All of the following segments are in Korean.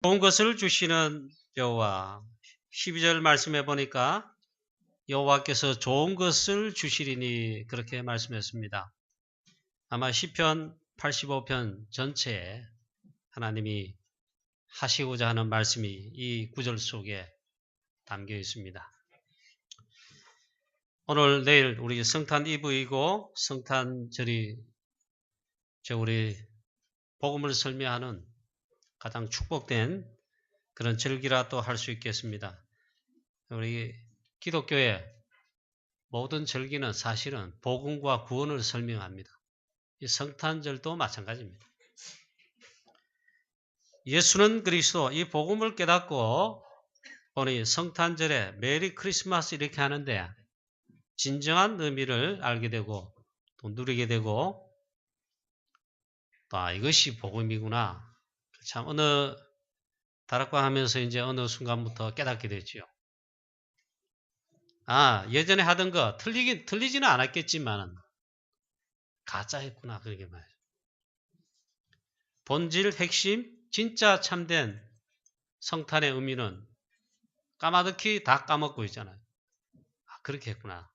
좋은 것을 주시는 여호와. 12절 말씀해 보니까 여호와께서 좋은 것을 주시리니 그렇게 말씀했습니다. 아마 시편 85편 전체에 하나님이 하시고자 하는 말씀이 이 구절 속에 담겨 있습니다. 오늘 내일 우리 성탄 이브이고 성탄절이 우리 복음을 설명하는 가장 축복된 그런 절기라 또 할 수 있겠습니다. 우리 기독교의 모든 절기는 사실은 복음과 구원을 설명합니다. 이 성탄절도 마찬가지입니다. 예수는 그리스도, 이 복음을 깨닫고 보니 성탄절에 메리 크리스마스 이렇게 하는데 진정한 의미를 알게 되고 또 누리게 되고 또 이것이 복음이구나. 참 어느 다락방 하면서 이제 어느 순간부터 깨닫게 됐죠. 예전에 하던 거 틀리지는 않았겠지만 가짜였구나. 그렇게 말이죠. 본질, 핵심, 진짜 참된 성탄의 의미는 까마득히 다 까먹고 있잖아요. 그렇게 했구나.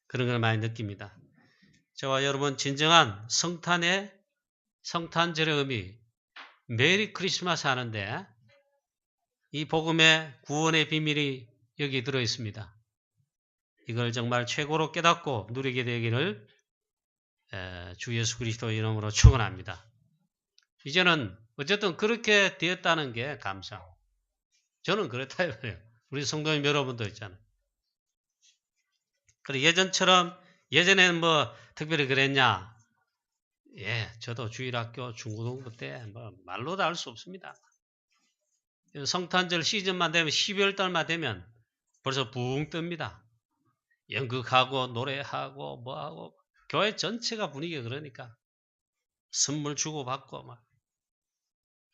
그런 걸 많이 느낍니다. 저와 여러분 진정한 성탄절의 의미, 메리 크리스마스 하는데 이 복음의 구원의 비밀이 여기 들어있습니다. 이걸 정말 최고로 깨닫고 누리게 되기를 주 예수 그리스도 이름으로 축원합니다. 이제는 어쨌든 그렇게 되었다는 게 감사하고 저는 그렇다 이거예요. 우리 성도님 여러분도 있잖아요. 그래 예전에는 뭐 특별히 그랬냐? 저도 주일학교 중고등부 때 뭐 말로도 알 수 없습니다. 성탄절 시즌만 되면 12월 달만 되면 벌써 붕 뜹니다. 연극하고 노래하고 뭐하고 교회 전체가 분위기가 그러니까 선물 주고받고 막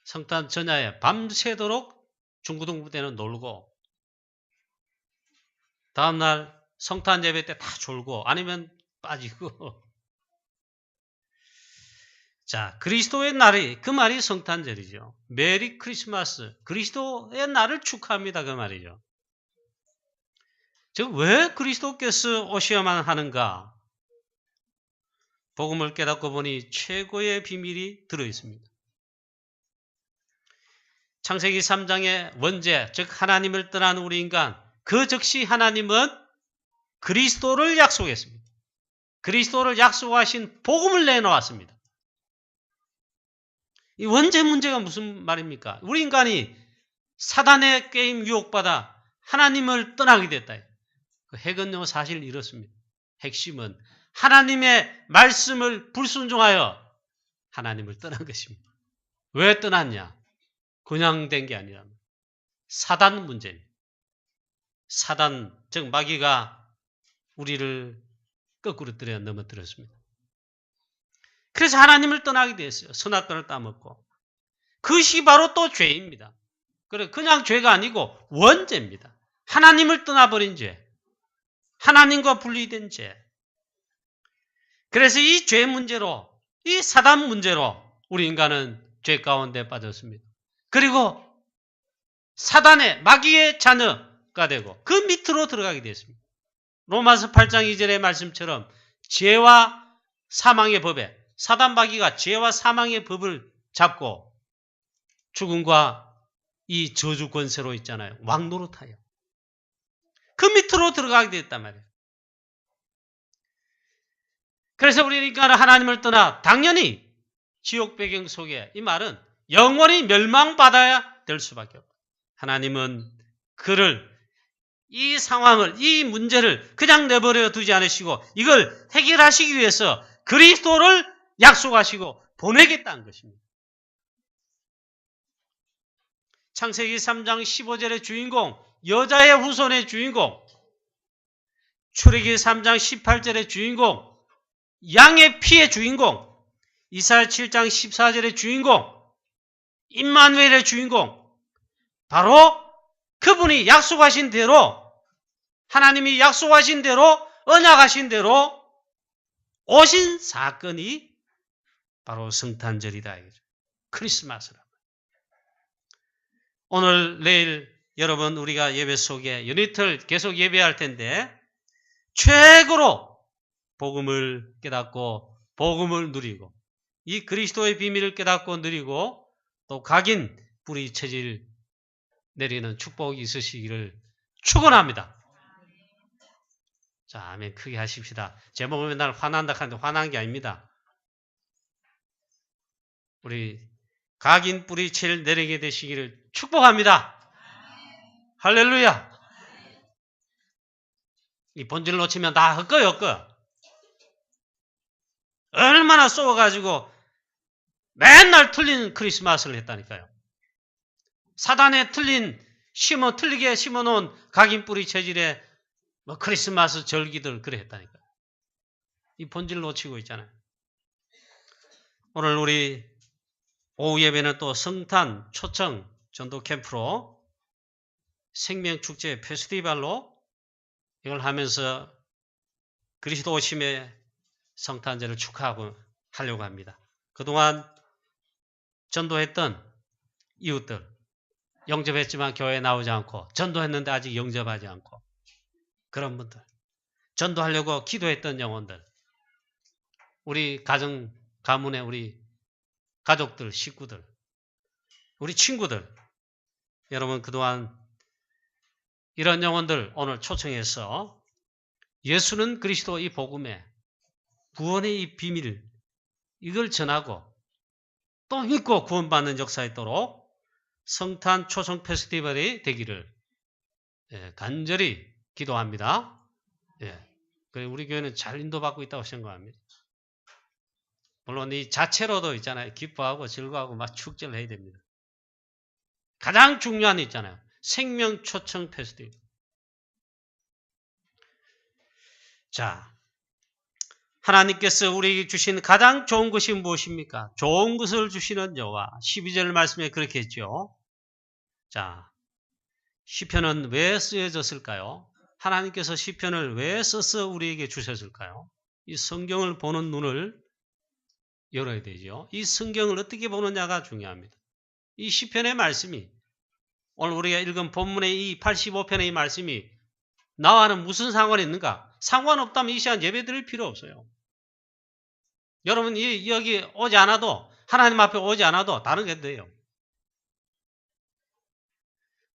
성탄 전야에 밤새도록 중고등부 때는 놀고 다음날 성탄 예배 때 다 졸고 아니면 빠지고 자 그리스도의 날이 그 말이 성탄절이죠. 메리 크리스마스 그리스도의 날을 축하합니다. 그 말이죠. 즉 왜 그리스도께서 오셔야만 하는가? 복음을 깨닫고 보니 최고의 비밀이 들어있습니다. 창세기 3장의 원죄, 즉 하나님을 떠난 우리 인간, 그 즉시 하나님은 그리스도를 약속했습니다. 그리스도를 약속하신 복음을 내놓았습니다. 이 원죄 문제가 무슨 말입니까? 우리 인간이 사단의 게임 유혹받아 하나님을 떠나게 됐다. 그 핵은요 사실 이렇습니다. 핵심은 하나님의 말씀을 불순종하여 하나님을 떠난 것입니다. 왜 떠났냐? 그냥 된 게 아니라 사단 문제입니다. 사단, 즉 마귀가 우리를 거꾸로 넘어뜨렸습니다. 그래서 하나님을 떠나게 됐어요. 선악과를 따먹고. 그것이 바로 또 죄입니다. 그냥 죄가 아니고 원죄입니다. 하나님을 떠나버린 죄. 하나님과 분리된 죄. 그래서 이 죄 문제로, 이 사단 문제로 우리 인간은 죄 가운데 빠졌습니다. 그리고 사단의 마귀의 자녀가 되고 그 밑으로 들어가게 됐습니다. 로마서 8장 2절의 말씀처럼 죄와 사망의 법에 사단 마귀가 죄와 사망의 법을 잡고 죽음과 이 저주 권세로 있잖아요. 왕노릇하여. 그 밑으로 들어가게 됐단 말이에요. 그래서 우리 인간은 하나님을 떠나 당연히 지옥 배경 속에 이 말은 영원히 멸망받아야 될 수밖에 없다. 하나님은 그를 이 상황을 이 문제를 그냥 내버려 두지 않으시고 이걸 해결하시기 위해서 그리스도를 약속하시고 보내겠다는 것입니다. 창세기 3장 15절의 주인공 여자의 후손의 주인공 출애굽기 3장 18절의 주인공 양의 피의 주인공 이사야 7장 14절의 주인공 임마누엘의 주인공 바로 그분이 약속하신 대로 하나님이 약속하신 대로 언약하신 대로 오신 사건이 바로 성탄절이다. 크리스마스라. 오늘 내일 여러분 우리가 예배 속에 연이틀 계속 예배할 텐데 최고로 복음을 깨닫고 복음을 누리고 이 그리스도의 비밀을 깨닫고 누리고 또 각인 뿌리 체질 내리는 축복이 있으시기를 축원합니다. 자, 아멘 크게 하십시다. 제목 맨날 화난다 하는데 화난 게 아닙니다. 우리 각인 뿌리 체질 내리게 되시기를 축복합니다. 할렐루야. 이 본질 놓치면 다 헛거요, 헛거. 얼마나 쏘아가지고 맨날 틀린 크리스마스를 했다니까요. 사단에 틀리게 심어놓은 각인 뿌리 체질에 크리스마스 절기들 그래 했다니까요. 이 본질 놓치고 있잖아요. 오늘 우리 오후 예배는 또 성탄 초청 전도 캠프로 생명축제 페스티벌로 이걸 하면서 그리스도 오심의 성탄절을 축하하고 하려고 합니다. 그동안 전도했던 이웃들, 영접했지만 교회에 나오지 않고 전도했는데 아직 영접하지 않고 그런 분들, 전도하려고 기도했던 영혼들, 우리 가문의 우리 가족들, 식구들, 우리 친구들, 여러분 그동안 이런 영혼들 오늘 초청해서 예수는 그리스도 이 복음에 구원의 이 비밀 이걸 전하고 또 믿고 구원받는 역사에 있도록 성탄 초청 페스티벌이 되기를 간절히 기도합니다. 우리 교회는 잘 인도받고 있다고 생각합니다. 물론 이 자체로도 있잖아요. 기뻐하고 즐거워하고 막 축제를 해야 됩니다. 가장 중요한 게 있잖아요. 생명 초청 페스티벌. 자, 하나님께서 우리에게 주신 가장 좋은 것이 무엇입니까? 좋은 것을 주시는 여호와. 12절 말씀에 그렇게 했죠. 자, 시편은 왜 쓰여졌을까요? 하나님께서 시편을 왜 써서 우리에게 주셨을까요? 이 성경을 보는 눈을 열어야 되죠. 이 성경을 어떻게 보느냐가 중요합니다. 이 시편의 말씀이 오늘 우리가 읽은 본문의 이 85편의 이 말씀이 나와는 무슨 상관이 있는가? 상관없다면 이 시간 예배 드릴 필요 없어요. 여러분 여기 오지 않아도 하나님 앞에 오지 않아도 다른 게 돼요.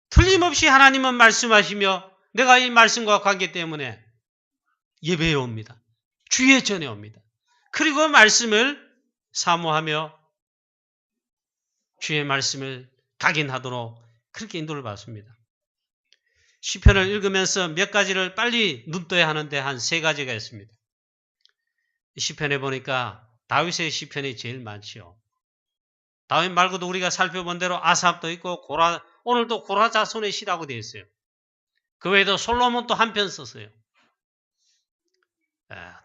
틀림없이 하나님은 말씀하시며 내가 이 말씀과 관계 때문에 예배에 옵니다. 주의 전에 옵니다. 그리고 말씀을 사모하며 주의 말씀을 각인하도록 그렇게 인도를 받습니다. 시편을 읽으면서 몇 가지를 빨리 눈떠야 하는데 한 3가지가 있습니다. 시편에 보니까 다윗의 시편이 제일 많지요. 다윗 말고도 우리가 살펴본 대로 아삽도 있고 오늘도 고라 자손의 시라고 되어 있어요. 그 외에도 솔로몬도 한 편 썼어요.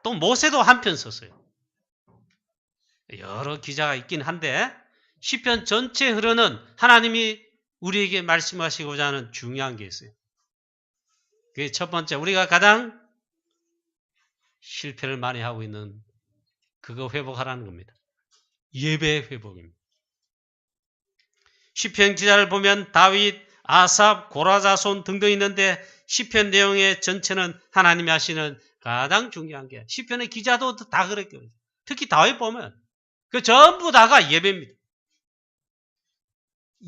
또 모세도 한 편 썼어요. 여러 기자가 있긴 한데 시편 전체에 흐르는 하나님이 우리에게 말씀하시고자 하는 중요한 게 있어요. 그게 첫 번째, 우리가 가장 실패를 많이 하고 있는 그거 회복하라는 겁니다. 예배 회복입니다. 시편 기자를 보면 다윗, 아삽, 고라자손 등등 있는데 시편 내용의 전체는 하나님이 하시는 가장 중요한 게 시편의 기자도 다 그랬거든요. 특히 다윗 보면 그 전부 다가 예배입니다.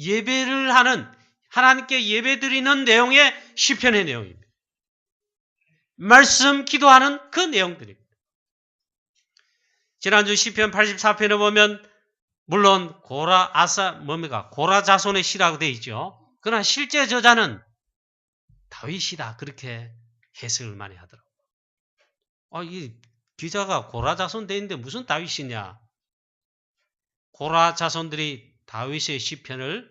예배를 하는 하나님께 예배드리는 내용의 시편의 내용입니다. 말씀 기도하는 그 내용들입니다. 지난주 시편 84편에 보면 물론 고라 자손의 시라고 되어 있죠. 그러나 실제 저자는 다윗이다 그렇게 해석을 많이 하더라고요. 이 기자가 고라 자손 되어 있는데 무슨 다윗이냐. 고라 자손들이 다윗의 시편을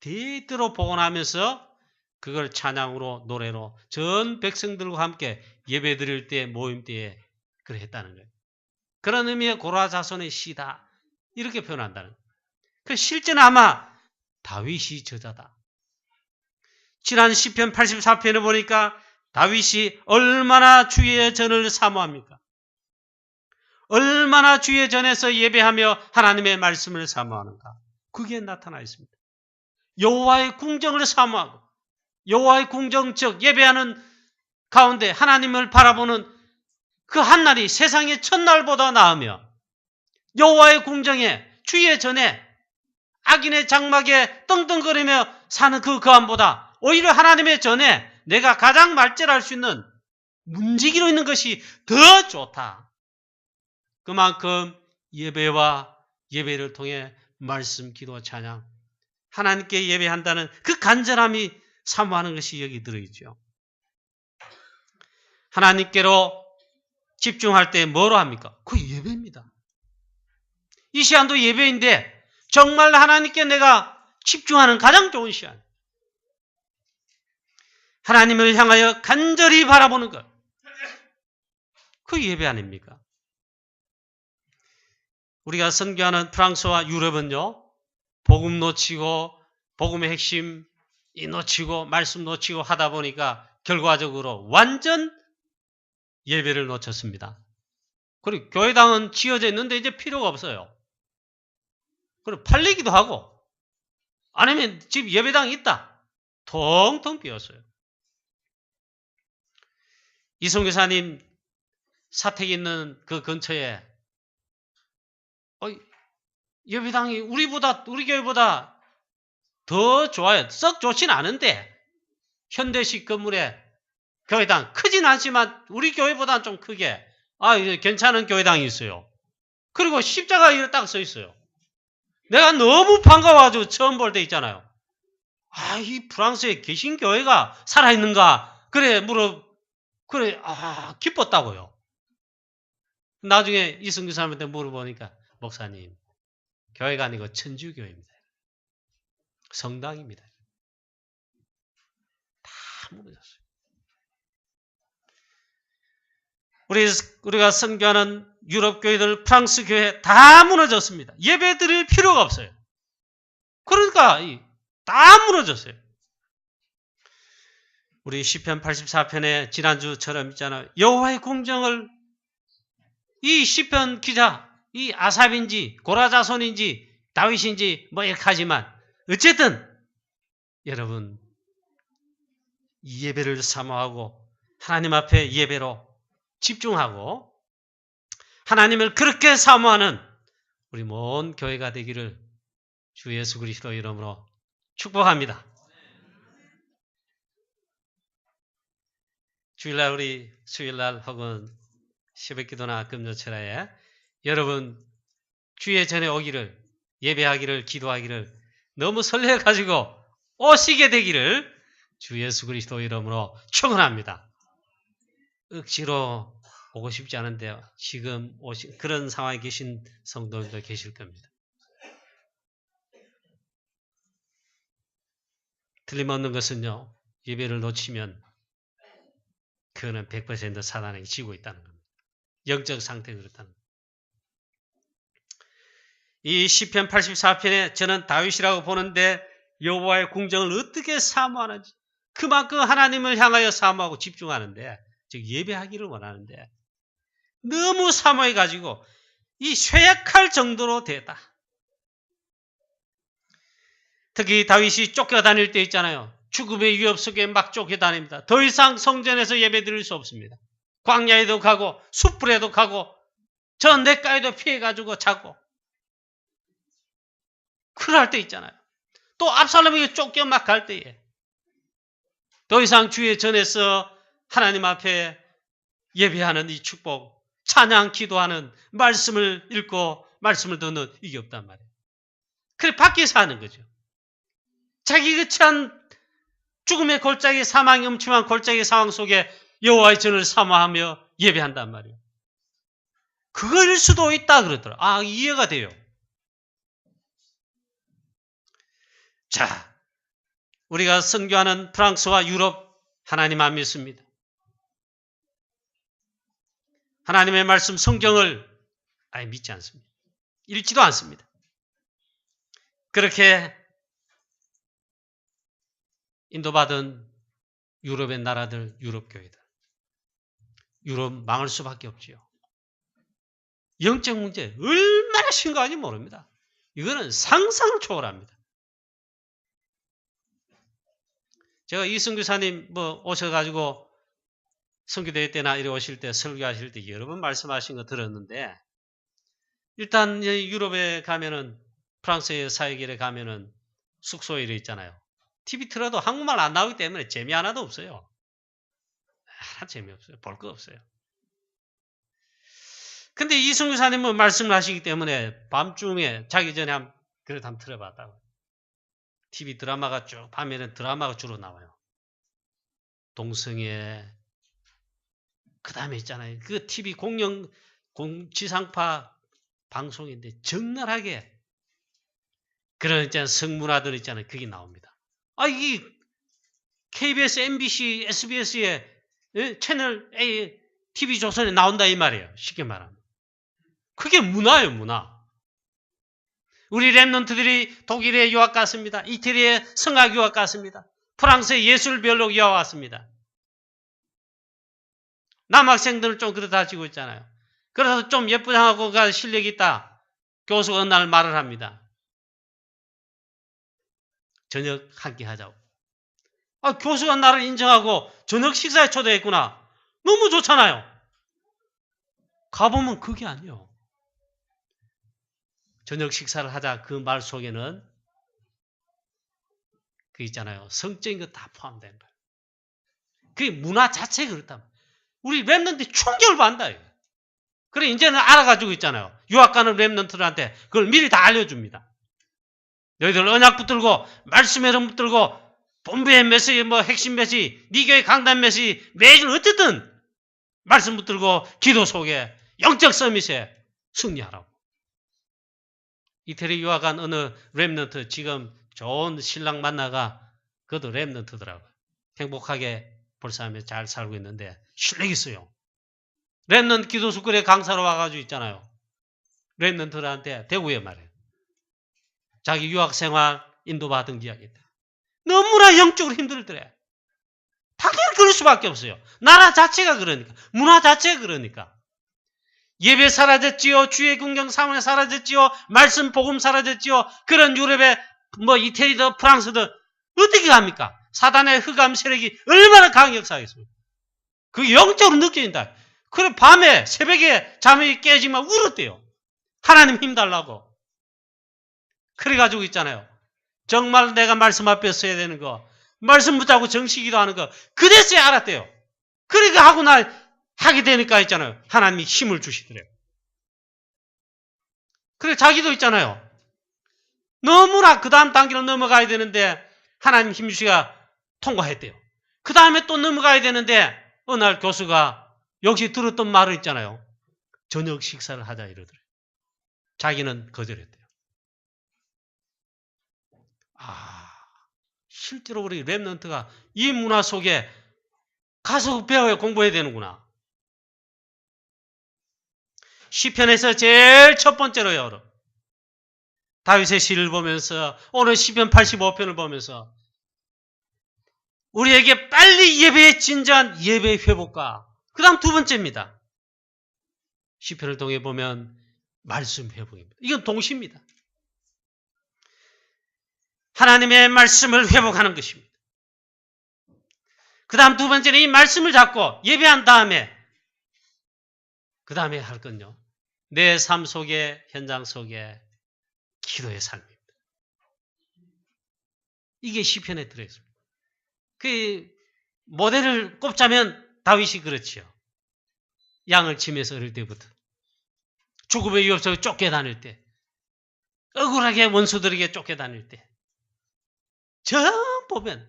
대대로 복원하면서 그걸 찬양으로 노래로 전 백성들과 함께 예배 드릴 때 모임 때에 그래 했다는 거예요. 그런 의미의 고라 자손의 시다 이렇게 표현한다는 거예요. 그 실제는 아마 다윗이 저자다. 지난 시편 84편에 보니까 다윗이 얼마나 주의 전을 사모합니까? 얼마나 주의 전에서 예배하며 하나님의 말씀을 사모하는가? 그게 나타나 있습니다. 여호와의 궁정을 사모하고 여호와의 궁정 즉 예배하는 가운데 하나님을 바라보는 그 한날이 세상의 첫날보다 나으며 여호와의 궁정에 주의 전에 악인의 장막에 떵떵거리며 사는 그 거함보다 오히려 하나님의 전에 내가 가장 말절할 수 있는 문지기로 있는 것이 더 좋다. 그만큼 예배와 예배를 통해 말씀, 기도, 찬양 하나님께 예배한다는 그 간절함이 사모하는 것이 여기 들어있죠. 하나님께로 집중할 때 뭐로 합니까? 그 예배입니다. 이 시간도 예배인데 정말 하나님께 내가 집중하는 가장 좋은 시간. 하나님을 향하여 간절히 바라보는 것. 그 예배 아닙니까? 우리가 선교하는 프랑스와 유럽은요. 복음 놓치고 복음의 핵심 놓치고 말씀 놓치고 하다 보니까 결과적으로 완전 예배를 놓쳤습니다. 그리고 교회당은 지어져 있는데 이제 필요가 없어요. 그리고 팔리기도 하고 아니면 집 예배당이 있다. 텅텅 비었어요. 이성교사님 사택 있는 그 근처에 예배당이 우리 교회보다 더 좋아요. 썩 좋진 않은데 현대식 건물에 교회당 크진 않지만 우리 교회보다는 좀 크게 괜찮은 교회당이 있어요. 그리고 십자가 이렇게 딱 서 있어요. 내가 너무 반가워가지고 처음 볼 때 있잖아요. 이 프랑스에 계신 교회가 살아있는가? 기뻤다고요. 나중에 이승규 사람한테 물어보니까 목사님, 교회가 아니고 천주교회입니다. 성당입니다. 다 무너졌어요. 우리가 선교하는 유럽 교회들, 프랑스 교회 다 무너졌습니다. 예배 드릴 필요가 없어요. 그러니까 다 무너졌어요. 우리 시편 84편에 지난주처럼 있잖아요. 여호와의 궁정을 이 시편 기자, 이 아삽인지 고라자손인지 다윗인지 이렇게 하지만 어쨌든 여러분 이 예배를 사모하고 하나님 앞에 예배로 집중하고 하나님을 그렇게 사모하는 우리 모든 교회가 되기를 주 예수 그리스도 이름으로 축복합니다. 주일날 우리 수요일날 혹은 새벽기도나 금요철에 여러분 주의 전에 오기를 예배하기를 기도하기를 너무 설레가지고 오시게 되기를 주 예수 그리스도 이름으로 축원합니다. 억지로 오고 싶지 않은데요. 지금 그런 상황에 계신 성도들도 계실 겁니다. 틀림없는 것은요. 예배를 놓치면 그거는 100% 사단에게 지고 있다는 겁니다. 영적 상태가 그렇다는 겁니다. 이 시편 84편에 저는 다윗이라고 보는데 여호와의 궁정을 어떻게 사모하는지 그만큼 하나님을 향하여 사모하고 집중하는데 즉 예배하기를 원하는데 너무 사모해가지고 이 쇠약할 정도로 됐다. 특히 다윗이 쫓겨다닐 때 있잖아요. 죽음의 위협 속에 막 쫓겨다닙니다. 더 이상 성전에서 예배 드릴 수 없습니다. 광야에도 가고 숯불에도 가고 저 냇가에도 피해가지고 자고 그럴 때 있잖아요. 또 압살롬에게 쫓겨 막 갈 때에 더 이상 주의 전에서 하나님 앞에 예배하는 이 축복 찬양 기도하는 말씀을 읽고 말씀을 듣는 이게 없단 말이에요. 그래 밖에서 하는 거죠. 자기 그치한 죽음의 골짜기 사망이 음침한 골짜기 상황 속에 여호와의 전을 사모하며 예배한단 말이에요. 그거일 수도 있다 그러더라. 이해가 돼요. 자, 우리가 선교하는 프랑스와 유럽 하나님 안 믿습니다. 하나님의 말씀 성경을 아예 믿지 않습니다. 읽지도 않습니다. 그렇게 인도받은 유럽의 나라들, 유럽 교회들. 유럽 망할 수밖에 없지요. 영적 문제 얼마나 심각한지 모릅니다. 이거는 상상을 초월합니다. 제가 이승규사님 오셔가지고 선교대회 때나 이래 오실 때 설교하실 때 여러 번 말씀하신 거 들었는데, 일단 유럽에 가면은 프랑스의 사회길에 가면은 숙소에 이래 있잖아요. TV 틀어도 한국말 안 나오기 때문에 재미 하나도 없어요. 하나 재미없어요. 볼 거 없어요. 근데 이승규사님은 말씀을 하시기 때문에 밤중에 자기 전에 한번 틀어봤다고. TV 드라마가 쭉 밤에는 드라마가 주로 나와요. 동성애, 그 다음에 있잖아요. 그 TV 지상파 방송인데 적나라하게 그런 있잖아요. 성문화들 있잖아요. 그게 나옵니다. 이게 KBS, MBC, SBS의 채널 A, TV조선에 나온다 이 말이에요. 쉽게 말하면. 그게 문화예요, 문화. 우리 랩런트들이 독일에 유학 갔습니다. 이태리에 성악 유학 갔습니다. 프랑스에 예술별로 유학 왔습니다. 남학생들은 좀 그렇다 치고 있잖아요. 그래서 좀 예쁘장하고 실력이 있다. 교수가 어느 날 말을 합니다. 저녁 한 끼 하자고. 교수가 나를 인정하고 저녁 식사에 초대했구나. 너무 좋잖아요. 가보면 그게 아니에요. 저녁 식사를 하자 그 말 속에는 그 있잖아요. 성적인 거 다 포함된 거예요. 그게 문화 자체가 그렇다. 우리 랩런트 충격을 받는다. 그래 이제는 알아가지고 있잖아요. 유학 가는 랩런트들한테 그걸 미리 다 알려줍니다. 너희들 언약 붙들고 말씀의 이름 붙들고 본부의 메시지 핵심 메시지 네 교회 강단 메시지 매일 어쨌든 말씀 붙들고 기도 속에 영적 서밋에 승리하라고. 이태리 유학 간 어느 랩런트 지금 좋은 신랑 만나가 그것도 랩런트더라고요. 행복하게 볼사하며 잘 살고 있는데 실력 있어요. 랩런트 기도스쿨에 강사로 와가지고 있잖아요. 랩런트들한테 대구에 말해요. 자기 유학생활 인도받은 기억이 있다. 너무나 영적으로 힘들더래. 당연히 그럴 수밖에 없어요. 나라 자체가 그러니까. 문화 자체가 그러니까. 예배 사라졌지요. 주의 긍정 사문에 사라졌지요. 말씀 복음 사라졌지요. 그런 유럽의 이태리도 프랑스도 어떻게 합니까? 사단의 흑암 세력이 얼마나 강력하겠습니까? 그게 영적으로 느껴진다. 그래 밤에 새벽에 잠이 깨지면 울었대요. 하나님 힘 달라고. 그래가지고 있잖아요. 정말 내가 말씀 앞에 서야 되는 거, 말씀 붙잡고 정식기도 하는 거, 그래서야 알았대요. 그러니까 하고 하게 되니까 있잖아요. 하나님이 힘을 주시더래요. 그래 자기도 있잖아요. 너무나 그 다음 단계로 넘어가야 되는데 하나님 힘 주시가 통과했대요. 그 다음에 또 넘어가야 되는데 어느 날 교수가 역시 들었던 말을 있잖아요. 저녁 식사를 하자 이러더래요. 자기는 거절했대요. 실제로 우리 랩런트가 이 문화 속에 가서 배워야 공부해야 되는구나. 시편에서 제일 첫 번째로요. 다윗의 시를 보면서 오늘 시편 85편을 보면서 우리에게 빨리 예배의 진정한 예배의 회복과 그 다음 두 번째입니다. 시편을 통해 보면 말씀 회복입니다. 이건 동시입니다. 하나님의 말씀을 회복하는 것입니다. 그 다음 두 번째는 이 말씀을 잡고 예배한 다음에 그 다음에 할 건요. 내 삶 속에 현장 속에 기도의 삶입니다. 이게 시편에 들어있습니다. 그 모델을 꼽자면 다윗이 그렇지요. 양을 치면서 어릴 때부터 죽음의 위협 속에 쫓겨다닐 때 억울하게 원수들에게 쫓겨다닐 때 전 보면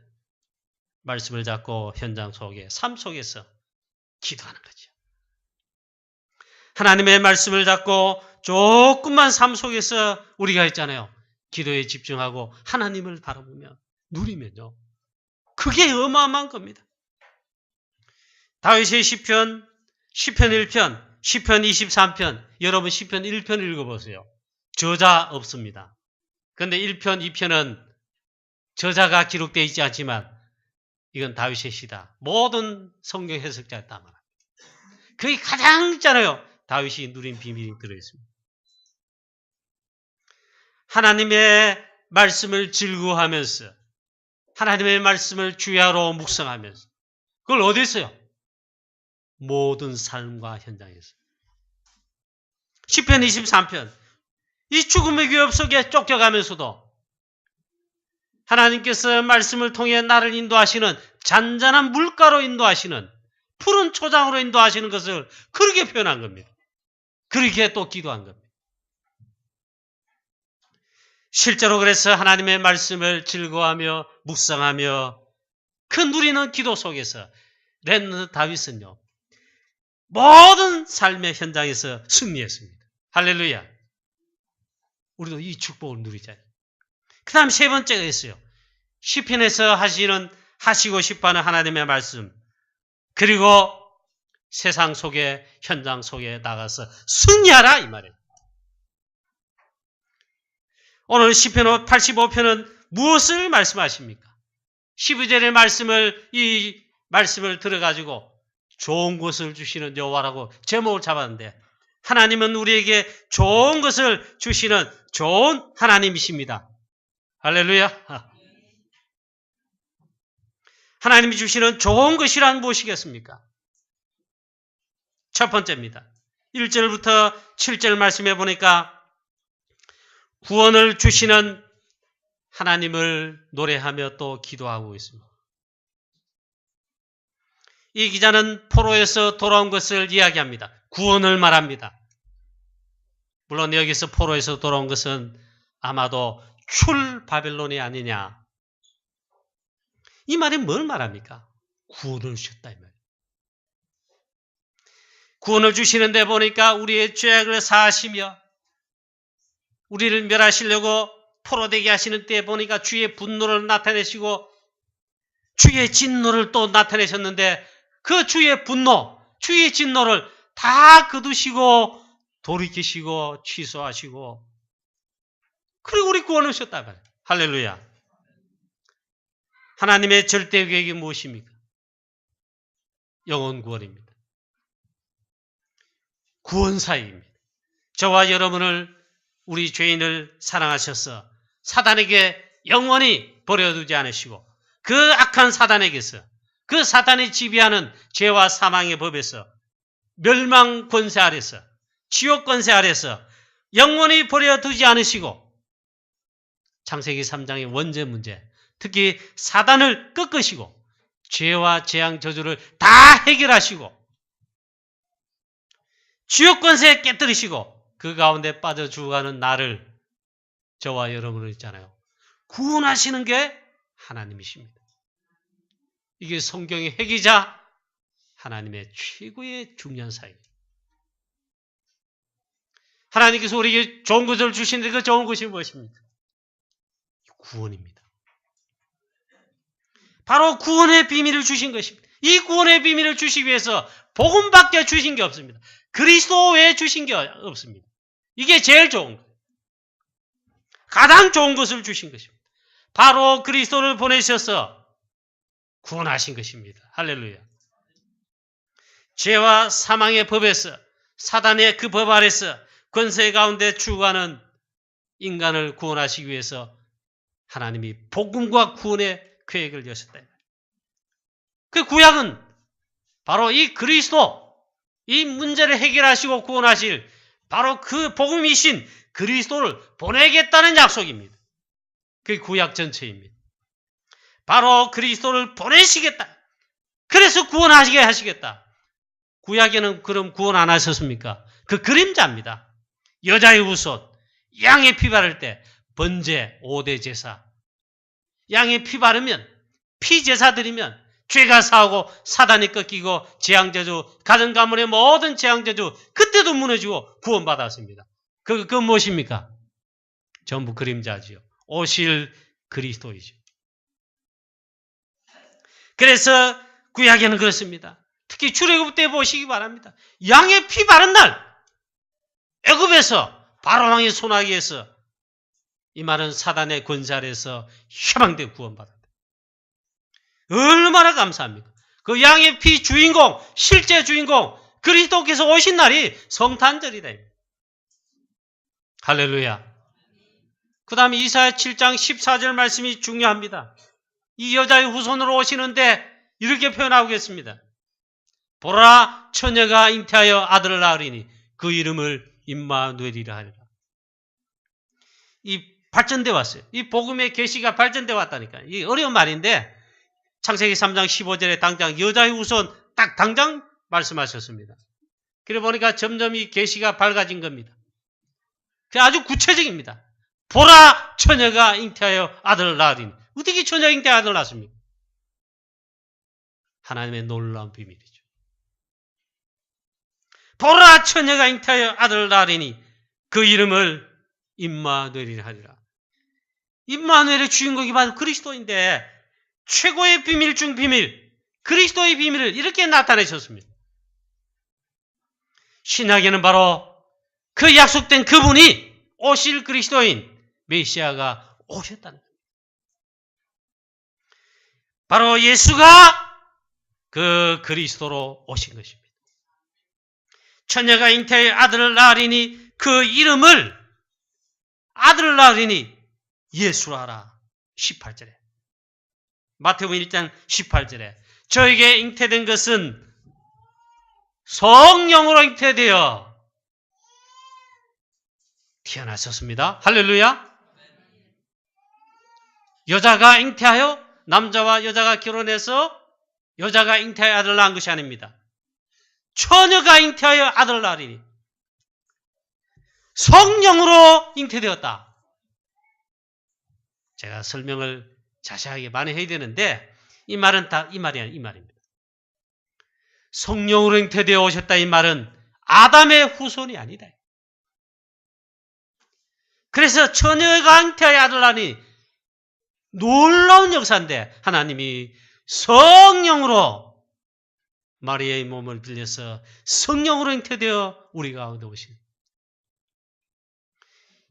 말씀을 잡고 현장 속에 삶 속에서 기도하는 거죠. 하나님의 말씀을 잡고 조금만 삶 속에서 우리가 있잖아요. 기도에 집중하고 하나님을 바라보며 누리면요. 그게 어마어마한 겁니다. 다윗의 시편 1편, 시편 23편, 여러분 시편 1편 읽어보세요. 저자 없습니다. 그런데 1편, 2편은 저자가 기록되어 있지 않지만 이건 다윗의 시다. 모든 성경 해석자에 담아라. 그게 가장 있잖아요. 다윗이 누린 비밀이 들어있습니다. 하나님의 말씀을 즐거워하면서 하나님의 말씀을 주야로 묵상하면서 그걸 어디서요? 모든 삶과 현장에서. 시편 23편 이 죽음의 위협 속에 쫓겨가면서도 하나님께서 말씀을 통해 나를 인도하시는 잔잔한 물가로 인도하시는 푸른 초장으로 인도하시는 것을 그렇게 표현한 겁니다. 그렇게 또 기도한 겁니다. 실제로 그래서 하나님의 말씀을 즐거워하며 묵상하며 그 누리는 기도 속에서 렘넌트 다윗은요 모든 삶의 현장에서 승리했습니다. 할렐루야. 우리도 이 축복을 누리자요. 그 다음 세 번째가 있어요. 시편에서 하시고 싶어하는 하나님의 말씀, 그리고 세상 속에 현장 속에 나가서 승리하라 이 말이에요. 오늘 시편 85편은 무엇을 말씀하십니까? 12절의 이 말씀을 들어가지고 좋은 것을 주시는 여호와라고 제목을 잡았는데 하나님은 우리에게 좋은 것을 주시는 좋은 하나님이십니다. 할렐루야. 하나님이 주시는 좋은 것이란 무엇이겠습니까? 첫 번째입니다. 1절부터 7절 말씀해 보니까 구원을 주시는 하나님을 노래하며 또 기도하고 있습니다. 이 기자는 포로에서 돌아온 것을 이야기합니다. 구원을 말합니다. 물론 여기서 포로에서 돌아온 것은 아마도 출 바벨론이 아니냐. 이 말이 뭘 말합니까? 구원을 주셨다 이 말이에요. 구원을 주시는데 보니까 우리의 죄악을 사하시며 우리를 멸하시려고 포로되게 하시는 때에 보니까 주의 분노를 나타내시고 주의 진노를 또 나타내셨는데 그 주의 분노, 주의 진노를 다 거두시고 돌이키시고 취소하시고 그리고 우리 구원을 주셨다 말이에요. 할렐루야. 하나님의 절대 계획이 무엇입니까? 영혼 구원입니다. 구원사역입니다. 저와 여러분을 우리 죄인을 사랑하셔서 사단에게 영원히 버려두지 않으시고 그 악한 사단에게서 그 사단이 지배하는 죄와 사망의 법에서 멸망 권세 아래서 지옥 권세 아래서 영원히 버려두지 않으시고 창세기 3장의 원죄 문제 특히 사단을 꺾으시고 죄와 재앙 저주를 다 해결하시고 지옥 권세에 깨뜨리시고 그 가운데 빠져 죽어가는 나를 저와 여러분을 있잖아요. 구원하시는 게 하나님이십니다. 이게 성경의 핵이자 하나님의 최고의 중요한 사역입니다. 하나님께서 우리에게 좋은 것을 주시는데 그 좋은 것이 무엇입니까? 구원입니다. 바로 구원의 비밀을 주신 것입니다. 이 구원의 비밀을 주시기 위해서 복음밖에 주신 게 없습니다. 그리스도 외에 주신 게 없습니다. 이게 제일 좋은 거예요. 가장 좋은 것을 주신 것입니다. 바로 그리스도를 보내셔서 구원하신 것입니다. 할렐루야. 죄와 사망의 법에서 사단의 그 법 아래서 권세 가운데 추구하는 인간을 구원하시기 위해서 하나님이 복음과 구원의 계획을 여셨다. 그 구약은 바로 이 그리스도, 이 문제를 해결하시고 구원하실 바로 그 복음이신 그리스도를 보내겠다는 약속입니다. 그 구약 전체입니다. 바로 그리스도를 보내시겠다. 그래서 구원하시게 하시겠다. 구약에는 그럼 구원 안 하셨습니까? 그 그림자입니다. 여자의 후손, 양의 피 바를 때 번제 5대 제사. 양의 피 바르면, 피 제사 드리면 죄가 사오고 사단이 꺾이고 재앙저주, 가정 가문의 모든 재앙저주 그때도 무너지고 구원받았습니다. 그 무엇입니까? 전부 그림자지요. 오실 그리스도이죠. 그래서 구약에는 그렇습니다. 특히 출애굽 때 보시기 바랍니다. 양의 피 바른 날 애굽에서 바로왕의 손아귀에서 이 말은 사단의 권세 아래서 해방되고 구원받았다. 얼마나 감사합니까? 그 양의 피 주인공, 실제 주인공 그리스도께서 오신 날이 성탄절이다. 할렐루야. 그 다음에 이사야 7장 14절 말씀이 중요합니다. 이 여자의 후손으로 오시는데 이렇게 표현하고 있습니다. 보라, 처녀가 잉태하여 아들을 낳으리니 그 이름을 임마누엘이라 하리라. 이 발전돼 왔어요. 이 복음의 계시가 발전돼 왔다니까. 이 어려운 말인데 창세기 3장 15절에 당장 여자의 후손 딱 당장 말씀하셨습니다. 그래 보니까 점점 이 계시가 밝아진 겁니다. 아주 구체적입니다. 보라, 처녀가 잉태하여 아들을 낳으리니. 어떻게 처녀가 잉태하여 아들을 낳습니까? 하나님의 놀라운 비밀이죠. 보라, 처녀가 잉태하여 아들을 낳으리니 그 이름을 임마누엘이라 하리라. 임마누엘의 주인공이 바로 그리스도인데 최고의 비밀 중 비밀, 그리스도의 비밀을 이렇게 나타내셨습니다. 신약에는 바로 그 약속된 그분이 오실 그리스도인 메시아가 오셨다는 겁니다. 바로 예수가 그 그리스도로 오신 것입니다. 처녀가 잉태의 아들을 낳으리니 그 이름을 아들을 낳으리니 예수라 하라. 18절에 마태복음 1장 18절에 저에게 잉태된 것은 성령으로 잉태되어 태어나셨습니다. 할렐루야. 여자가 잉태하여 남자와 여자가 결혼해서 여자가 잉태하여 아들을 낳은 것이 아닙니다. 처녀가 잉태하여 아들을 낳으리니 성령으로 잉태되었다. 제가 설명을 자세하게 많이 해야 되는데 이 말은 다 이 말이 아니라 이 말입니다. 성령으로 잉태되어 오셨다 이 말은 아담의 후손이 아니다. 그래서 처녀가 잉태하여 아들을 낳으니 놀라운 역사인데 하나님이 성령으로 마리아의 몸을 빌려서 성령으로 잉태되어 우리 가운데 오신.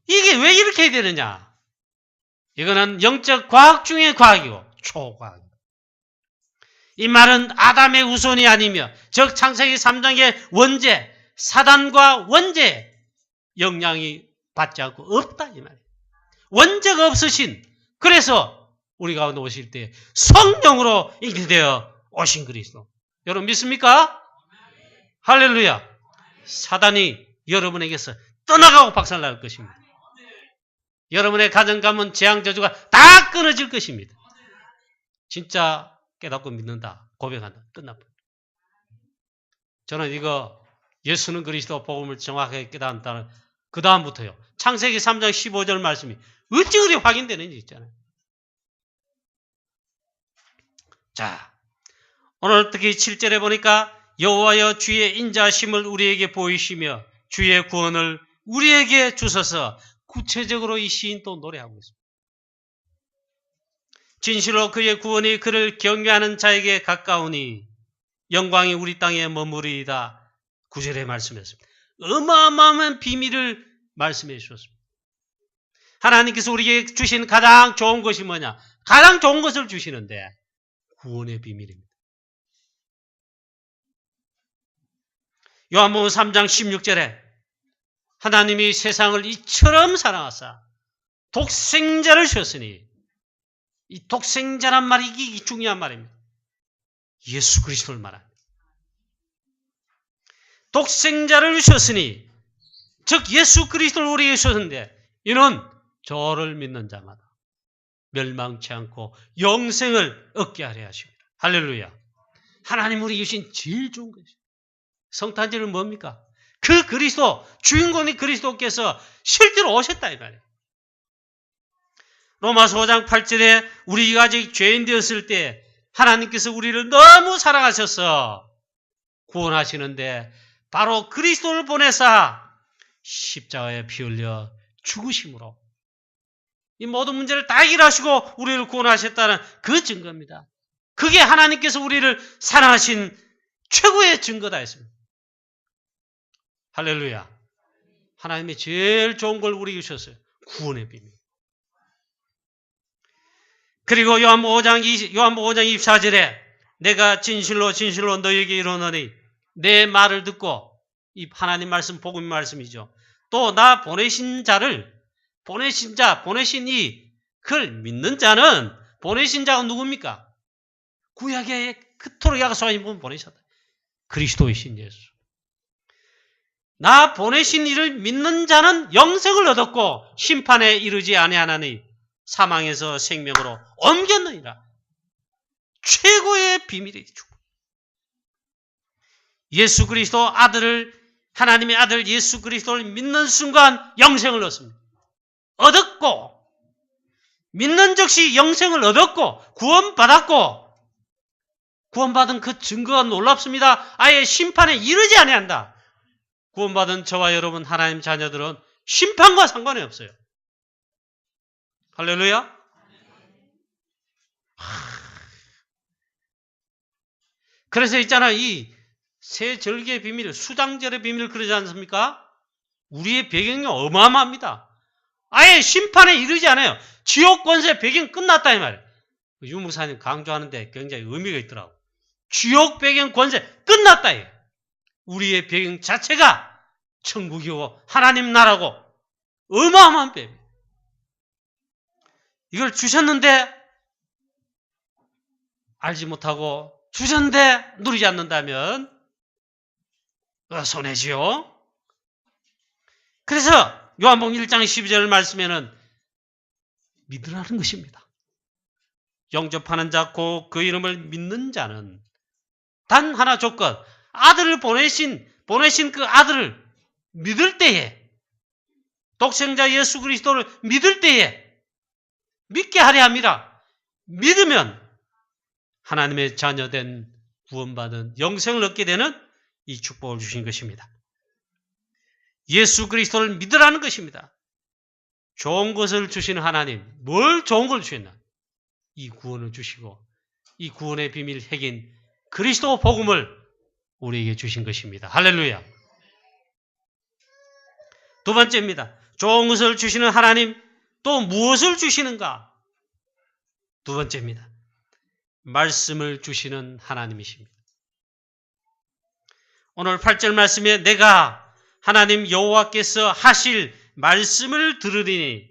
이게 왜 이렇게 해야 되느냐? 이거는 영적 과학 중의 과학이고 초과학. 이 말은 아담의 후손이 아니며 즉 창세기 3장의 원죄, 사단과 원죄 영향이 받지 않고 없다 이 말이에요. 원죄가 없으신 그래서 우리 가운데 오실 때 성령으로 잉태되어 오신 그리스도. 여러분 믿습니까? 할렐루야. 사단이 여러분에게서 떠나가고 박살날 것입니다. 여러분의 가정 가문 재앙 저주가 다 끊어질 것입니다. 진짜 깨닫고 믿는다. 고백한다. 끝나버려. 저는 이거 예수는 그리스도 복음을 정확하게 깨닫는다는 그 다음부터요. 창세기 3장 15절 말씀이 어찌 그리 확인되는지 있잖아요. 자, 오늘 특히 7절에 보니까 여호와여 주의 인자심을 우리에게 보이시며 주의 구원을 우리에게 주셔서 구체적으로 이 시인 또 노래하고 있습니다. 진실로 그의 구원이 그를 경외하는 자에게 가까우니 영광이 우리 땅에 머무르리이다. 9절에 말씀했습니다. 어마어마한 비밀을 말씀해 주셨습니다. 하나님께서 우리에게 주신 가장 좋은 것이 뭐냐? 가장 좋은 것을 주시는데 구원의 비밀입니다. 요한복음 3장 16절에 하나님이 세상을 이처럼 사랑하사 독생자를 주셨으니 이 독생자란 말이 이게 중요한 말입니다. 예수 그리스도를 말합니다. 독생자를 주셨으니 즉 예수 그리스도를 우리에게 주셨는데 이는 저를 믿는 자마다 멸망치 않고 영생을 얻게 하려 하십니다. 할렐루야. 하나님 우리에게 주신 제일 좋은 것이죠. 성탄절은 뭡니까? 그 그리스도, 주인공이 그리스도께서 실제로 오셨다 이 말이에요. 로마서 5장 8절에 우리가 아직 죄인 되었을 때 하나님께서 우리를 너무 사랑하셔서 구원하시는데 바로 그리스도를 보내사 십자가에 피 흘려 죽으심으로 이 모든 문제를 다 해결하시고 우리를 구원하셨다는 그 증거입니다. 그게 하나님께서 우리를 사랑하신 최고의 증거다 했습니다. 할렐루야. 하나님이 제일 좋은 걸 우리에게 주셨어요. 구원의 비밀. 그리고 요한복음 5장 24절에 내가 진실로 진실로 너희에게 이르노니 내 말을 듣고 이 하나님 말씀 복음 말씀이죠. 또 나 보내신 이 그를 믿는 자는 보내신 자가 누굽니까? 구약에 그토록 약속하신 분 보내셨다. 그리스도이신 예수. 나 보내신 이를 믿는 자는 영생을 얻었고 심판에 이르지 아니하나니 사망에서 생명으로 옮겼느니라. 최고의 비밀이죠. 예수 그리스도 아들을, 하나님의 아들 예수 그리스도를 믿는 순간 영생을 얻습니다. 얻었고, 믿는 즉시 영생을 얻었고, 구원받았고, 구원받은 그 증거가 놀랍습니다. 아예 심판에 이르지 아니한다. 구원받은 저와 여러분 하나님 자녀들은 심판과 상관이 없어요. 할렐루야. 그래서 있잖아, 이 새 절기의 비밀, 수장절의 비밀 그러지 않습니까? 우리의 배경이 어마어마합니다. 아예 심판에 이르지 않아요. 지옥 권세 배경 끝났다 이 말이에요. 유무사님 강조하는데 굉장히 의미가 있더라고. 지옥 배경 권세 끝났다. 우리의 배경 자체가 천국이고 하나님 나라고 어마어마한 배경. 이걸 주셨는데 알지 못하고 주셨는데 누리지 않는다면 손해지요. 그래서 요한복음 1장 12절 말씀에는 믿으라는 것입니다. 영접하는 자 곧 그 이름을 믿는 자는 단 하나 조건, 아들을 보내신 그 아들을 믿을 때에, 독생자 예수 그리스도를 믿을 때에 믿게 하려 함이라. 믿으면 하나님의 자녀된 구원받은 영생을 얻게 되는 이 축복을 주신 것입니다. 예수 그리스도를 믿으라는 것입니다. 좋은 것을 주시는 하나님, 뭘 좋은 걸 주셨나? 이 구원을 주시고 이 구원의 비밀 핵인 그리스도 복음을 우리에게 주신 것입니다. 할렐루야. 두 번째입니다. 좋은 것을 주시는 하나님, 또 무엇을 주시는가? 두 번째입니다. 말씀을 주시는 하나님이십니다. 오늘 8절 말씀에 내가 하나님 여호와께서 하실 말씀을 들으리니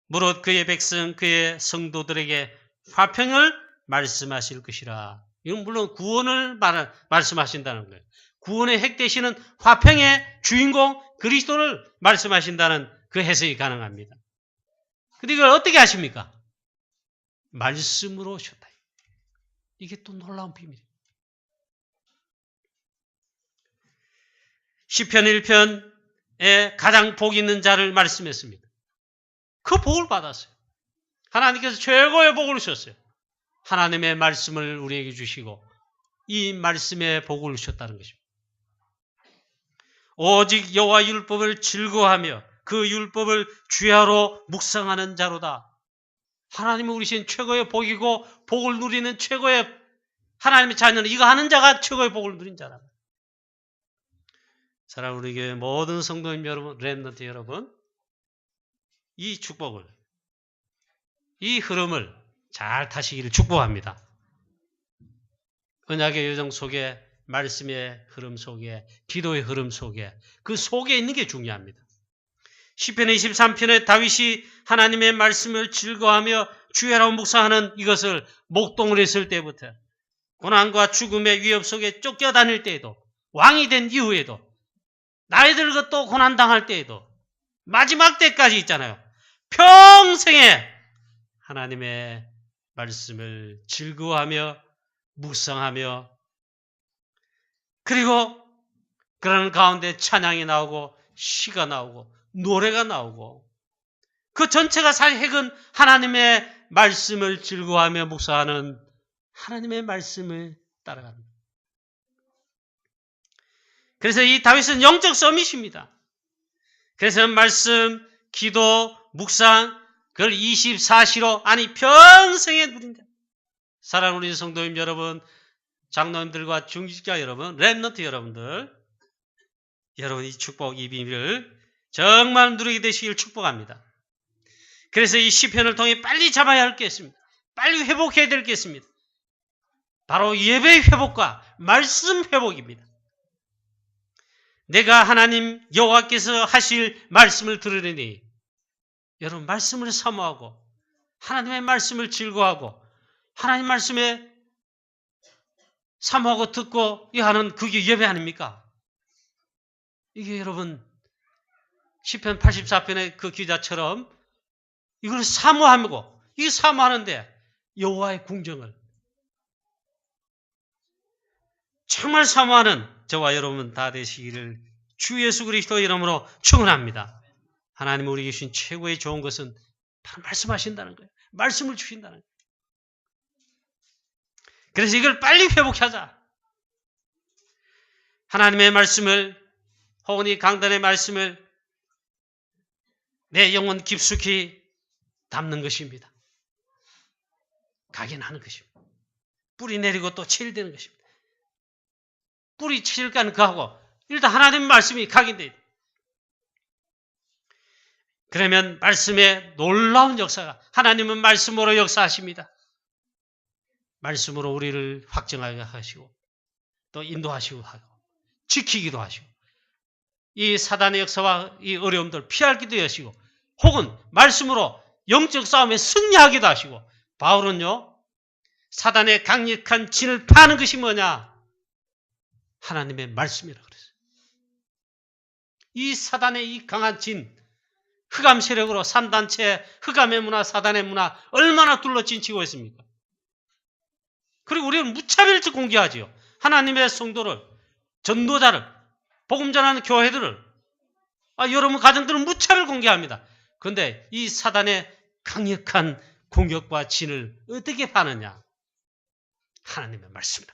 무릇 그의 백성 그의 성도들에게 화평을 말씀하실 것이라. 이건 물론 구원을 말씀하신다는 거예요. 구원의 핵 되시는 화평의 주인공 그리스도를 말씀하신다는 그 해석이 가능합니다. 근데 이걸 어떻게 하십니까? 말씀으로 오셨다. 이게 또 놀라운 비밀이에요. 시편 1편에 가장 복 있는 자를 말씀했습니다. 그 복을 받았어요. 하나님께서 최고의 복을 주셨어요. 하나님의 말씀을 우리에게 주시고 이 말씀의 복을 주셨다는 것입니다. 오직 여호와 율법을 즐거워하며 그 율법을 주야로 묵상하는 자로다. 하나님이 우리신 최고의 복이고 복을 누리는 최고의 하나님의 자녀는 이거 하는 자가 최고의 복을 누린 자다. 사랑하는 우리 교회 모든 성도님 여러분, 렘넌트 여러분, 이 축복을, 이 흐름을 잘 타시기를 축복합니다. 언약의 여정 속에, 말씀의 흐름 속에, 기도의 흐름 속에, 그 속에 있는 게 중요합니다. 시편 23편에 다윗이 하나님의 말씀을 즐거워하며 주야로 묵상하는 이것을 목동을 했을 때부터 고난과 죽음의 위협 속에 쫓겨다닐 때에도, 왕이 된 이후에도, 나이 들고 또 고난당할 때에도, 마지막 때까지 있잖아요. 평생에 하나님의 말씀을 즐거워하며 묵상하며, 그리고 그러는 가운데 찬양이 나오고 시가 나오고 노래가 나오고, 그 전체가 사실 핵은 하나님의 말씀을 즐거워하며 묵상하는 하나님의 말씀을 따라갑니다. 그래서 이 다윗은 영적 서밋입니다. 그래서 말씀, 기도, 묵상, 그걸 24시로, 아니 평생에 누린다. 사랑하는 우리 성도님 여러분, 장로님들과 중직자 여러분, 렘넌트 여러분들, 여러분 이 축복, 이 비밀을 정말 누리게 되시길 축복합니다. 그래서 이 시편을 통해 빨리 잡아야 할 게 있습니다. 빨리 회복해야 될 게 있습니다. 바로 예배의 회복과 말씀 회복입니다. 내가 하나님 여호와께서 하실 말씀을 들으리니, 여러분 말씀을 사모하고 하나님의 말씀을 즐거워하고 하나님 말씀에 사모하고 듣고 하는 그게 예배 아닙니까? 이게 여러분 시편 84편의 그 기자처럼 이걸 사모하고 이 사모하는데 여호와의 궁정을 정말 사모하는 저와 여러분 다 되시기를 주 예수 그리스도 이름으로 축원합니다. 하나님 우리 주신 최고의 좋은 것은 바로 말씀하신다는 거예요. 말씀을 주신다는 거예요. 그래서 이걸 빨리 회복하자. 하나님의 말씀을 혹은 이 강단의 말씀을 내 영혼 깊숙이 담는 것입니다. 각인하는 것입니다. 뿌리 내리고 또 체일되는 것입니다. 뿌리 체일까는 그하고 일단 하나님의 말씀이 각인돼야 돼요. 그러면 말씀의 놀라운 역사가 하나님은 말씀으로 역사하십니다. 말씀으로 우리를 확정하게 하시고 또 인도하시고 하고 지키기도 하시고 이 사단의 역사와 이 어려움들 피하기도 하시고 혹은 말씀으로 영적 싸움에 승리하기도 하시고 바울은요 사단의 강력한 진을 파는 것이 뭐냐? 하나님의 말씀이라고 그랬어요. 이 사단의 이 강한 진 흑암 세력으로 3단체 흑암의 문화 사단의 문화 얼마나 둘러진치고 있습니까? 그리고 우리는 무차별적 공개하지요. 하나님의 성도를 전도자를 복음 전하는 교회들을 여러분 가정들은 무차별 공개합니다. 그런데 이 사단의 강력한 공격과 진을 어떻게 파느냐? 하나님의 말씀이다.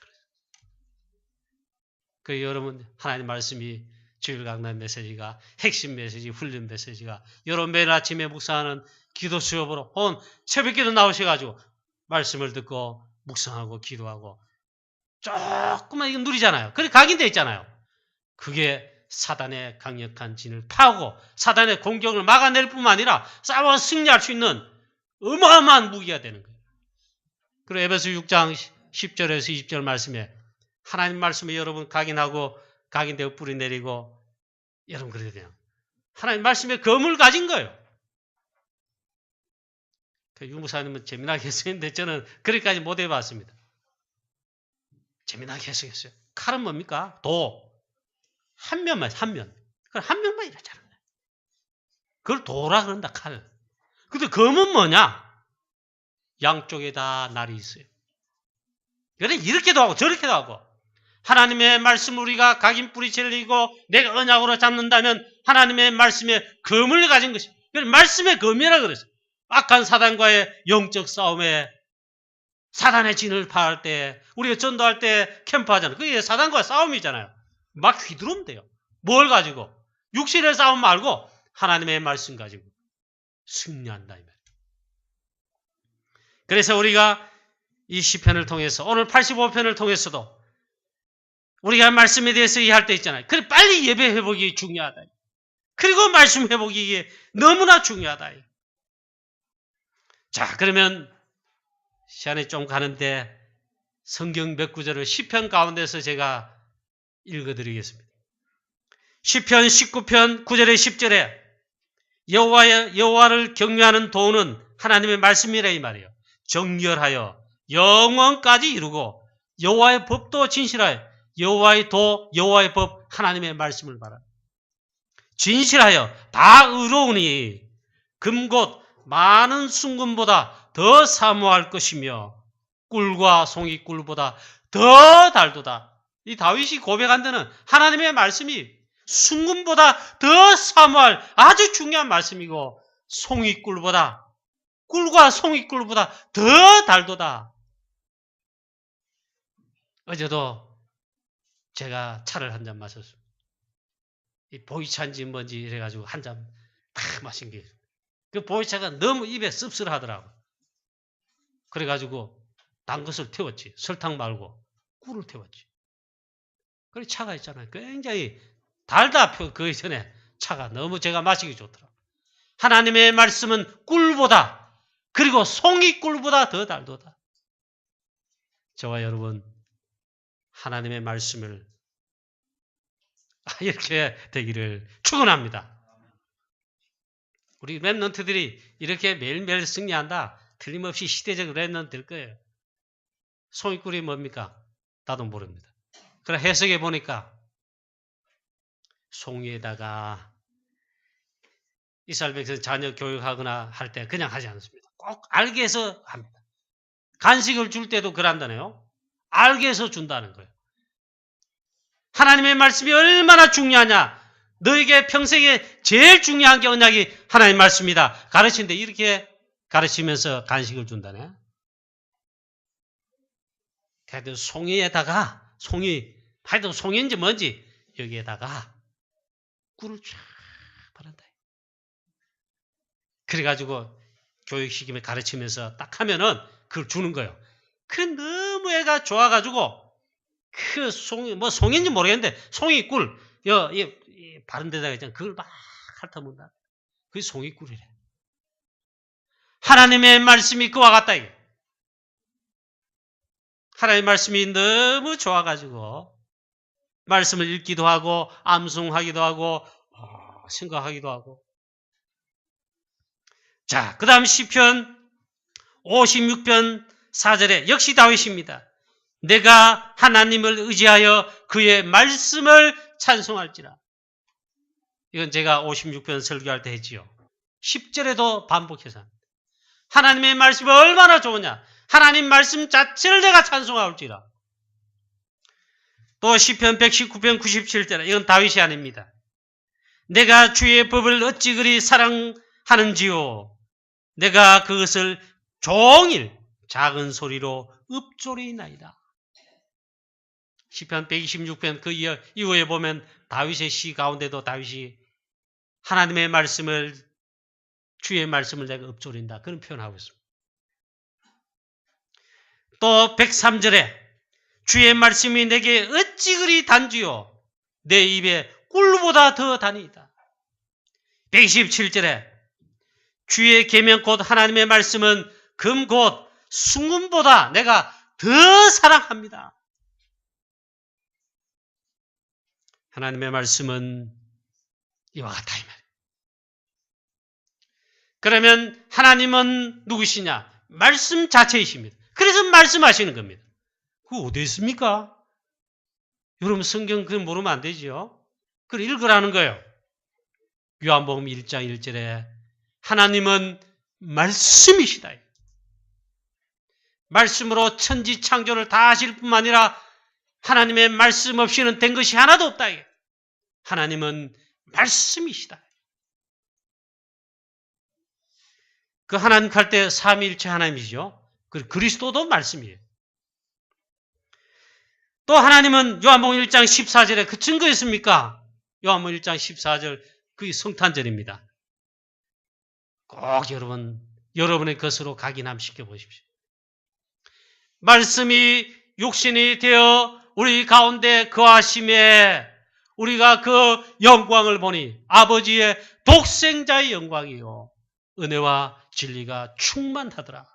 그 여러분 하나님 말씀이 주일 강단 메시지가 핵심 메시지, 훈련 메시지가 여러분 매일 아침에 묵상하는 기도 수업으로 혹은 새벽기도 나오셔가지고 말씀을 듣고 묵상하고 기도하고 조금만 이거 누리잖아요. 그래 각인되어 있잖아요. 그게 사단의 강력한 진을 파고 사단의 공격을 막아낼 뿐만 아니라 싸워 승리할 수 있는 어마어마한 무기가 되는 거예요. 그리고 에베소 6장 10절에서 20절 말씀에 하나님 말씀에 여러분 각인하고 각인되어 뿌리 내리고 여러분 그래야 돼요. 하나님 말씀에 검을 가진 거예요. 그 유무사님은 재미나게 해석했는데 저는 그렇게까지 못 해봤습니다. 재미나게 해석했어요. 칼은 뭡니까? 도. 한 면만, 한 면. 그걸 한 면만 이러잖아요. 그걸 도라 그런다, 칼. 근데 검은 뭐냐? 양쪽에 다 날이 있어요. 그래, 이렇게도 하고 저렇게도 하고. 하나님의 말씀 우리가 각인 뿌리채를 이고 내가 언약으로 잡는다면 하나님의 말씀에 검을 가진 것입니다. 그래서 말씀의 검이라 그랬어요. 악한 사단과의 영적 싸움에 사단의 진을 파할 때 우리가 전도할 때 캠프하잖아요. 그게 사단과 싸움이잖아요. 막 휘두르면 돼요. 뭘 가지고? 육신의 싸움 말고 하나님의 말씀 가지고 승리한다 이 말이에요. 그래서 우리가 이 시편을 통해서 오늘 85편을 통해서도 우리가 말씀에 대해서 이해할 때 있잖아요. 그래 빨리 예배 회복이 중요하다. 그리고 말씀 회복이 너무나 중요하다. 자 그러면 시간이 좀 가는데 성경 몇 구절을 시편 가운데서 제가 읽어드리겠습니다. 시편 19편 9절에 10절에 여호와를 경외하는 도는 하나님의 말씀이라 이 말이에요. 정결하여 영원까지 이루고 여호와의 법도 진실하여 여호와의 도, 여호와의 법, 하나님의 말씀을 봐라. 진실하여 다 의로우니 금곧 많은 순금보다 더 사모할 것이며 꿀과 송이꿀보다 더 달도다. 이 다윗이 고백한 데는 하나님의 말씀이 순금보다 더 사모할 아주 중요한 말씀이고 송이꿀보다 꿀과 송이꿀보다 더 달도다. 어제도 제가 차를 한 잔 마셨습니다. 이 보이차인지 뭔지 이래가지고 한 잔 딱 마신 게 그 보이차가 너무 입에 씁쓸하더라고. 그래가지고 단 것을 태웠지. 설탕 말고 꿀을 태웠지. 그래 차가 있잖아요. 굉장히 달다 그 전에 차가 너무 제가 마시기 좋더라고. 하나님의 말씀은 꿀보다 그리고 송이꿀보다 더 달도다. 저와 여러분 하나님의 말씀을 이렇게 되기를 축원합니다. 우리 랩런트들이 이렇게 매일매일 승리한다. 틀림없이 시대적 랩런트 될 거예요. 송이꿀이 뭡니까? 나도 모릅니다. 그래 해석해 보니까 송이에다가 이스라엘 백성 자녀 교육하거나 할 때 그냥 하지 않습니다. 꼭 알게 해서 합니다. 간식을 줄 때도 그런다네요. 알게 해서 준다는 거예요. 하나님의 말씀이 얼마나 중요하냐. 너에게 평생에 제일 중요한 게 언약이 하나님의 말씀이다. 가르치는데 이렇게 가르치면서 간식을 준다네. 그래도 송이에다가 하여튼 송이인지 뭔지 여기에다가 꿀을 쫙 바른다. 그래가지고 교육시키며 가르치면서 딱 하면은 그걸 주는 거예요. 그 너무 애가 좋아가지고 그 송이인지 모르겠는데 송이꿀 바른 데다가 있잖아. 그걸 막 핥아문다. 그게 송이꿀이래. 하나님의 말씀이 그와 같다. 이게. 하나님의 말씀이 너무 좋아가지고 말씀을 읽기도 하고 암송하기도 하고 생각하기도 하고. 자, 그 다음 시편 56편 4절에 역시 다윗입니다. 내가 하나님을 의지하여 그의 말씀을 찬송할지라. 이건 제가 56편 설교할 때 했지요. 10절에도 반복해서 하나님의 말씀이 얼마나 좋으냐. 하나님 말씀 자체를 내가 찬송할지라. 또 시편 119편 97절에 이건 다윗이 아닙니다. 내가 주의 법을 어찌 그리 사랑하는지요. 내가 그것을 종일 작은 소리로 읊조리나이다. 시편 126편 그 이후에 보면 다윗의 시 가운데도 다윗이 하나님의 말씀을 주의 말씀을 내가 읊조린다. 그런 표현하고 있습니다. 또 103절에 주의 말씀이 내게 어찌 그리 단주요 내 입에 꿀보다 더 다니이다. 127절에 주의 계명 곧 하나님의 말씀은 금 곧 순금보다 내가 더 사랑합니다. 하나님의 말씀은 이와 같다 이 말이에요. 그러면 하나님은 누구시냐? 말씀 자체이십니다. 그래서 말씀하시는 겁니다. 그거 어디 있습니까? 여러분 성경 그거 모르면 안 되죠. 그걸 읽으라는 거예요. 요한복음 1장 1절에 하나님은 말씀이시다. 말씀으로 천지 창조를 다 하실 뿐만 아니라 하나님의 말씀 없이는 된 것이 하나도 없다. 하나님은 말씀이시다. 그 하나님 할 때 삼위일체 하나님이죠. 그리스도도 말씀이에요. 또 하나님은 요한복음 1장 14절에 그 증거 있습니까? 요한복음 1장 14절 그게 성탄절입니다. 꼭 여러분의 것으로 각인함시켜 보십시오. 말씀이 육신이 되어 우리 가운데 거하심에 우리가 그 영광을 보니 아버지의 독생자의 영광이요 은혜와 진리가 충만하더라.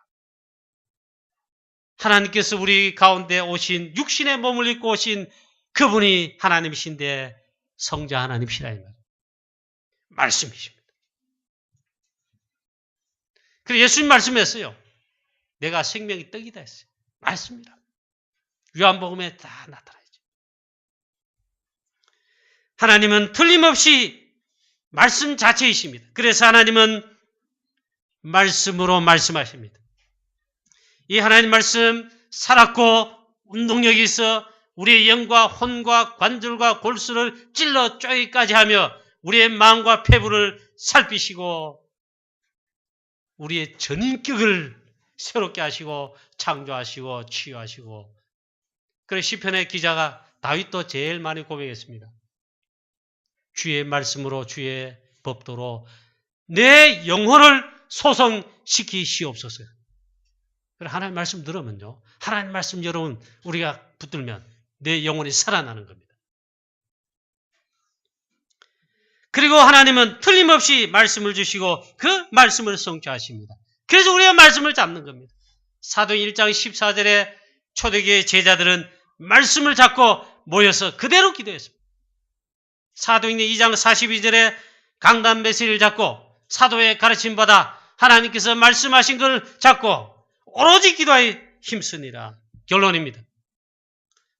하나님께서 우리 가운데 오신 육신의 몸을 입고 오신 그분이 하나님이신데 성자 하나님이시라 이 말이에요. 말씀이십니다. 그래서 예수님 말씀했어요. 내가 생명의 떡이다 했어요. 말씀이라. 요한복음에 다 나타나죠. 하나님은 틀림없이 말씀 자체이십니다. 그래서 하나님은 말씀으로 말씀하십니다. 이 하나님 말씀 살았고 운동력이 있어 우리의 영과 혼과 관절과 골수를 찔러 쪼개기까지 하며 우리의 마음과 폐부를 살피시고 우리의 전인격을 새롭게 하시고 창조하시고 치유하시고. 그래서 시편의 기자가 다윗도 제일 많이 고백했습니다. 주의 말씀으로 주의 법도로 내 영혼을 소성시키시옵소서. 하나님 말씀 들으면요. 하나님 말씀 여러분 우리가 붙들면 내 영혼이 살아나는 겁니다. 그리고 하나님은 틀림없이 말씀을 주시고 그 말씀을 성취하십니다. 그래서 우리가 말씀을 잡는 겁니다. 사도행 1장 14절에 초대교회 제자들은 말씀을 잡고 모여서 그대로 기도했습니다. 사도행 2장 42절에 강단 메시지를 잡고 사도의 가르침받아 하나님께서 말씀하신 것을 잡고 오로지 기도하여 힘쓰니라. 결론입니다.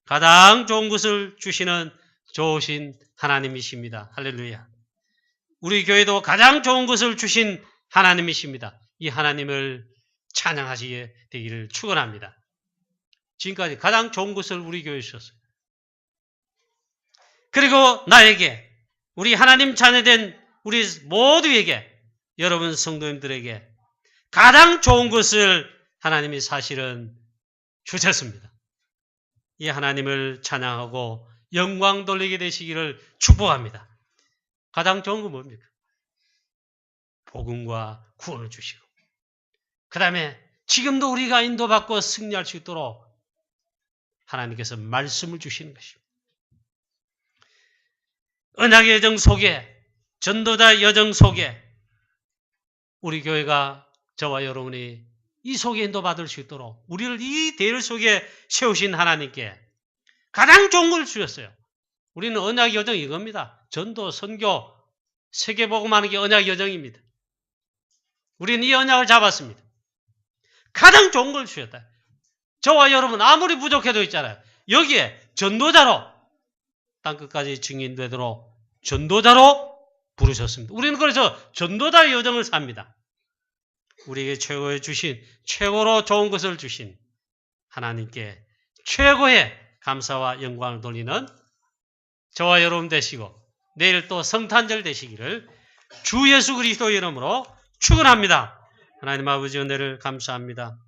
가장 좋은 것을 주시는 좋으신 하나님이십니다. 할렐루야. 우리 교회도 가장 좋은 것을 주신 하나님이십니다. 이 하나님을 찬양하시게 되기를 축원합니다. 지금까지 가장 좋은 것을 우리 교회에 주셨어요. 그리고 나에게, 우리 하나님 자녀된 우리 모두에게, 여러분 성도님들에게 가장 좋은 것을 하나님이 사실은 주셨습니다. 이 하나님을 찬양하고 영광 돌리게 되시기를 축복합니다. 가장 좋은 건 뭡니까? 복음과 구원을 주시고, 그 다음에 지금도 우리가 인도받고 승리할 수 있도록 하나님께서 말씀을 주시는 것입니다. 언약의 여정 속에, 전도자 여정 속에 우리 교회가, 저와 여러분이 이 속에 인도받을 수 있도록 우리를 이 대열 속에 세우신 하나님께 가장 좋은 걸 주셨어요. 우리는 언약의 여정이 이겁니다. 전도, 선교, 세계복음하는 게 언약의 여정입니다. 우리는 이 언약을 잡았습니다. 가장 좋은 걸 주셨다. 저와 여러분 아무리 부족해도 있잖아요. 여기에 전도자로 땅끝까지 증인되도록 전도자로 부르셨습니다. 우리는 그래서 전도자의 여정을 삽니다. 우리에게 최고의 주신, 최고로 좋은 것을 주신 하나님께 최고의 감사와 영광을 돌리는 저와 여러분 되시고, 내일 또 성탄절 되시기를 주 예수 그리스도 이름으로 축원합니다. 하나님 아버지 은혜를 감사합니다.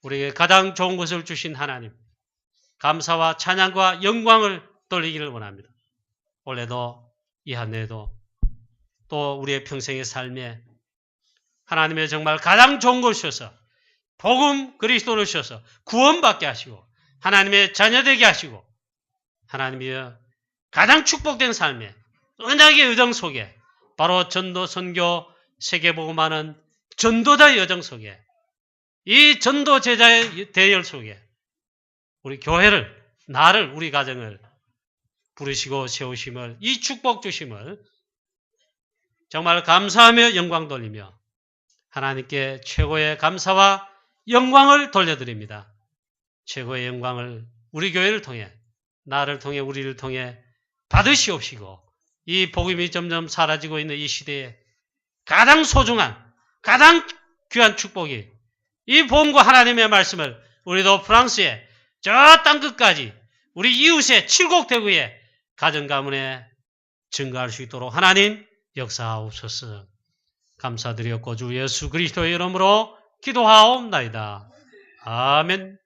우리에게 가장 좋은 것을 주신 하나님, 감사와 찬양과 영광을 돌리기를 원합니다. 올해도 이 한 해도 또 우리의 평생의 삶에 하나님의 정말 가장 좋은 것을 주셔서 복음 그리스도를 주셔서 구원받게 하시고 하나님의 자녀되게 하시고, 하나님이여 가장 축복된 삶에 언약의 여정 속에 바로 전도, 선교, 세계복음하는 전도자의 여정 속에, 이 전도 제자의 대열 속에 우리 교회를, 나를, 우리 가정을 부르시고 세우심을, 이 축복 주심을 정말 감사하며 영광 돌리며 하나님께 최고의 감사와 영광을 돌려드립니다. 최고의 영광을 우리 교회를 통해, 나를 통해, 우리를 통해 받으시옵시고, 이 복음이 점점 사라지고 있는 이 시대에 가장 소중한, 가장 귀한 축복이 이 복음과 하나님의 말씀을 우리도 프랑스에 저 땅끝까지 우리 이웃의 칠곡대구에 가정 가문에 증거할 수 있도록 하나님 역사하옵소서. 감사드렸고 주 예수 그리스도의 이름으로 기도하옵나이다. 아멘.